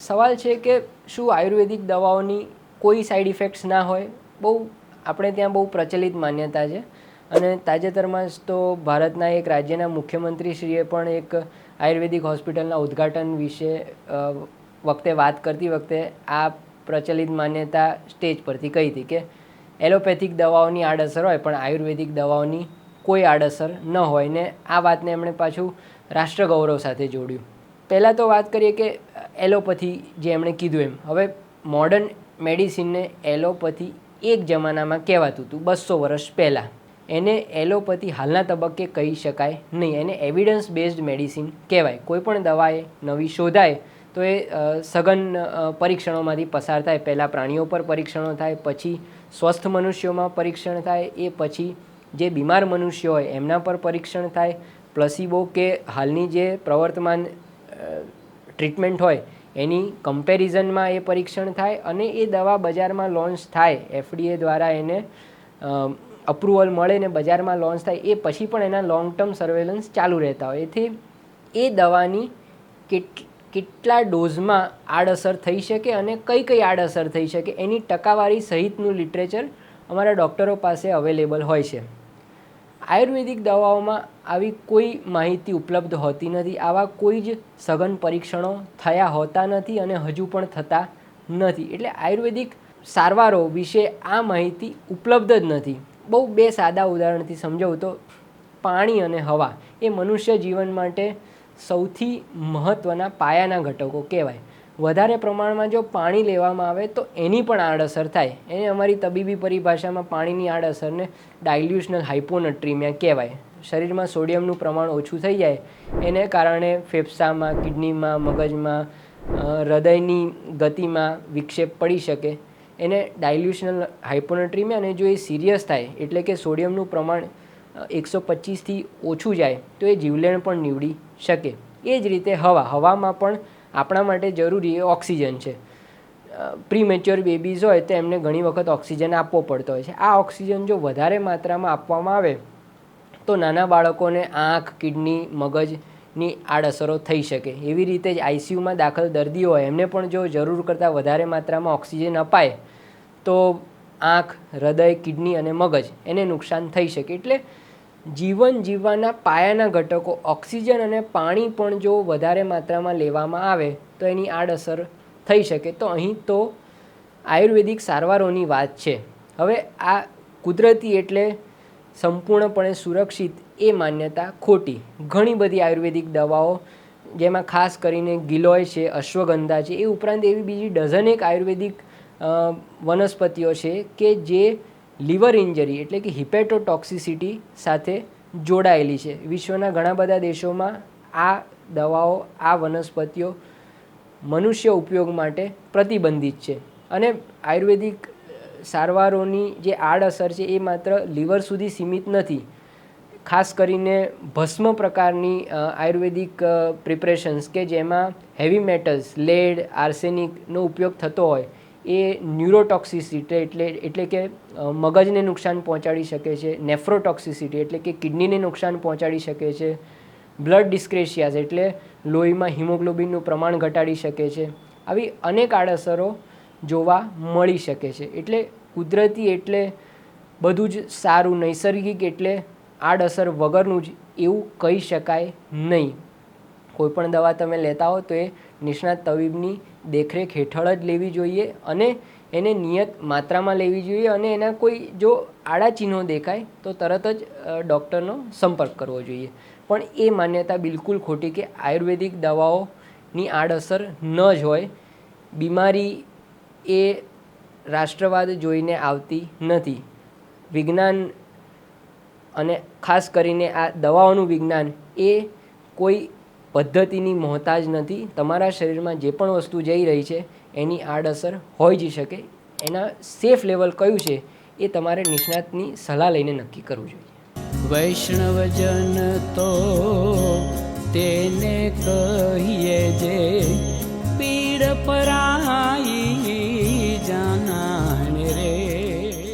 સવાલ છે કે શું આયુર્વેદિક દવાઓની કોઈ સાઈડ ઇફેક્ટ્સ ના હોય? આપણે ત્યાં બહુ પ્રચલિત માન્યતા છે અને તાજેતરમાં જ તો ભારતના એક રાજ્યના મુખ્યમંત્રીશ્રીએ પણ એક આયુર્વેદિક હોસ્પિટલના ઉદ્ઘાટન વિશે વખતે વાત કરતી વખતે આ પ્રચલિત માન્યતા સ્ટેજ પરથી કહી હતી કે એલોપેથિક દવાઓની આડઅસર હોય પણ આયુર્વેદિક દવાઓની કોઈ આડઅસર ન હોય, ને આ વાતને એમણે પાછું રાષ્ટ્રગૌરવ સાથે જોડ્યું. પહેલાં તો વાત કરીએ કે એલોપેથી જે એમણે કીધું એમ, હવે મોડર્ન મેડિસિનને એલોપેથી એક જમાનામાં કહેવાતું હતું 200 વર્ષ પહેલાં. એને એલોપેથી હાલના તબક્કે કહી શકાય નહીં, એને એવિડન્સ બેઝડ મેડિસિન કહેવાય. કોઈ પણ દવાએ નવી શોધાય તો એ સઘન પરીક્ષણોમાંથી પસાર થાય. પહેલાં પ્રાણીઓ પર પરીક્ષણો થાય, પછી સ્વસ્થ મનુષ્યોમાં પરીક્ષણ થાય, એ પછી જે બીમાર મનુષ્યો હોય એમના પર પરીક્ષણ થાય, પ્લસીબો કે હાલની જે પ્રવર્તમાન ટ્રીટમેન્ટ હોય એની કમ્પેરિઝનમાં એ પરીક્ષણ થાય અને એ દવા બજારમાં લોન્ચ થાય, FDA દ્વારા એને અપ્રુવલ મળે ને બજારમાં લોન્ચ થાય, એ પછી પણ એના લોંગ ટર્મ સર્વેલન્સ ચાલુ રહેતા હોય. એથી એ દવાની કેટલા ડોઝમાં આડઅસર થઈ શકે અને કઈ કઈ આડઅસર થઈ શકે એની ટકાવારી સહિતનું લિટરેચર અમારા ડૉક્ટરો પાસે અવેલેબલ હોય છે. આયુર્વેદિક દવાઓમાં આવી કોઈ માહિતી ઉપલબ્ધ હોતી નથી, આવા કોઈ જ સઘન પરીક્ષણો થયા હોતા નથી અને હજુ પણ થતા નથી. એટલે આયુર્વેદિક સારવારો વિશે આ માહિતી ઉપલબ્ધ જ નથી. બહુ બે સાદા ઉદાહરણથી સમજાવું તો પાણી અને હવા એ મનુષ્ય જીવન માટે સૌથી મહત્ત્વના પાયાના ઘટકો કહેવાય. વધારે પ્રમાણમાં જો પાણી લેવામાં આવે તો એની પણ આડઅસર થાય. એને અમારી તબીબી પરિભાષામાં પાણીની આડઅસરને ડાયલ્યુશનલ હાઇપોનેટ્રીમિયા કહેવાય. શરીરમાં સોડિયમનું પ્રમાણ ઓછું થઈ જાય એને કારણે ફેફસામાં, કિડનીમાં, મગજમાં, હૃદયની ગતિમાં વિક્ષેપ પડી શકે. એને ડાયલ્યુશનલ હાઇપોનેટ્રીમિયા, અને જો એ સિરિયસ થાય એટલે કે સોડિયમનું પ્રમાણ 125થી ઓછું જાય તો એ જીવલેણ પણ નીવડી શકે. એ જ રીતે હવામાં પણ આપણા માટે જરૂરી એ ઓક્સિજન છે. પ્રીમેચ્યોર બેબીઝ હોય તો એમને ઘણી વખત ઓક્સિજન આપવો પડતો હોય છે. આ ઓક્સિજન જો વધારે માત્રામાં આપવામાં આવે તો નાના બાળકોને આંખ, કિડની, મગજની આડઅસરો થઈ શકે. એવી રીતે જ ICUમાં દાખલ દર્દીઓ હોય એમને પણ જો જરૂર કરતાં વધારે માત્રામાં ઓક્સિજન અપાય તો આંખ, હૃદય, કિડની અને મગજ એને નુકસાન થઈ શકે. એટલે જીવન જીવવાના પાયાના ઘટકો ઓક્સિજન અને પાણી પણ જો વધારે માત્રામાં લેવામાં આવે તો એની આડઅસર થઈ શકે. તો અહીં તો આયુર્વેદિક સારવારોની વાત છે. હવે આ કુદરતી એટલે સંપૂર્ણપણે સુરક્ષિત એ માન્યતા ખોટી. ઘણી બધી આયુર્વેદિક દવાઓ જેમાં ખાસ કરીને ગિલોય છે, અશ્વગંધા છે, એ ઉપરાંત એવી બીજી ડઝનેક આયુર્વેદિક વનસ્પતિઓ છે કે જે લીવર ઇન્જરી એટલે કે હિપેટોટોક્સિસિટી સાથે જોડાયેલી છે. વિશ્વના ઘણા બધા દેશોમાં આ દવાઓ, આ વનસ્પતિઓ મનુષ્ય ઉપયોગ માટે પ્રતિબંધિત છે. અને આયુર્વેદિક સારવારોની જે આડઅસર છે એ માત્ર લીવર સુધી સીમિત નથી. ખાસ કરીને ભસ્મ પ્રકારની આયુર્વેદિક પ્રિપરેશન્સ કે જેમાં હેવી મેટલ્સ, લેડ, આર્સેનિકનો ઉપયોગ થતો હોય એ ન્યુરોટોક્સિસિટી એટલે કે મગજને નુકસાન પહોંચાડી શકે છે. નેફ્રોટોક્સિસિટી એટલે કે કિડનીને નુકસાન પહોંચાડી શકે છે. બ્લડ ડિસ્ક્રેશિયાઝ એટલે લોહીમાં હિમોગ્લોબિનનું પ્રમાણ ઘટાડી શકે છે. આવી અનેક આડઅસરો જોવા મળી શકે છે. એટલે કુદરતી એટલે બધું જ સારું, નૈસર્ગિક એટલે આડઅસર વગરનું જ એવું કહી શકાય નહીં. કોઈપણ દવા તમે લેતા હો તો એ નિષ્ણાત તબીબની દેખરેખ હેઠળ જ લેવી જોઈએ અને એને નિયત માત્રામાં લેવી જોઈએ. અને એના કોઈ જો આડાચિહ્નો દેખાય તો તરત જ ડૉક્ટરનો સંપર્ક કરવો જોઈએ. પણ એ માન્યતા બિલકુલ ખોટી કે આયુર્વેદિક દવાઓની આડઅસર ન જ હોય. બીમારી એ રાષ્ટ્રવાદ જોઈને આવતી નથી. વિજ્ઞાન અને ખાસ કરીને આ દવાઓનું વિજ્ઞાન એ કોઈ પદ્ધતિની મોહતાજ નથી. તમારા શરીરમાં જે પણ વસ્તુ જઈ રહી છે એની આડઅસર હોઈ જ શકે. એના સેફ લેવલ કયું છે એ તમારે નિષ્ણાતની સલાહ લઈને નક્કી કરવું જોઈએ. વૈષ્ણવજન તો તેને કહીએ જે પીડ પરાઈ.